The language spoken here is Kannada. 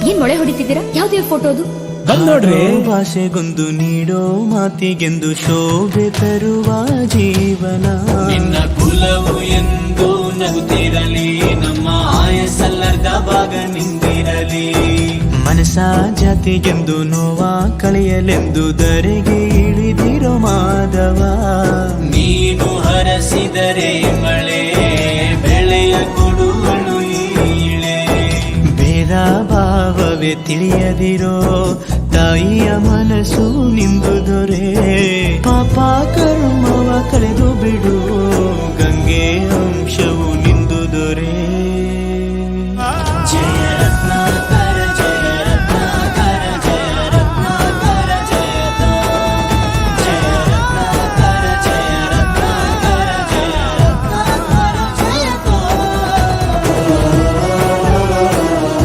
ಏನ್ ಮೊಳೆ ಹೊಡಿತಿದ್ದೀರಾ? ಯಾವ್ದು ಫೋಟೋ ಅದು? ಬಂದ್ ನೋಡ್ರಿ. ಭಾಷೆಗೊಂದು ನೀಡೋ ಮಾತಿಗೆಂದು ಶೋಭೆ ತರುವ ಜೀವನ. ನಿನ್ನ ಕುಲವು ಎಂದು ನಗುತ್ತಿರಲಿ, ನಮ್ಮ ಆಯಸ್ಸಲ್ಲದ ಭಾಗ ನಿಂದಿರಲಿ. ಮನಸ ಜಾತಿಗೆಂದು ನೋವ ಕಳೆಯಲೆಂದು ಧರೆಗೆ ಇಳಿದಿರೋ ಮಾಧವ. ನೀನು ಹರಸಿದರೆ ಮಳೆ ಬೆಳೆಯ ಕೊಡುವಳು ಈಳೆ. ಭೇದ ಭಾವವೇ ತಿಳಿಯದಿರೋ ತಾಯಿಯ ಮನಸ್ಸು ನಿಂದು ದೊರೆ. ಪಾಪ ಕರ್ಮವ ಕಳೆದು ಬಿಡು, ಗಂಗೆ ಅಂಶವು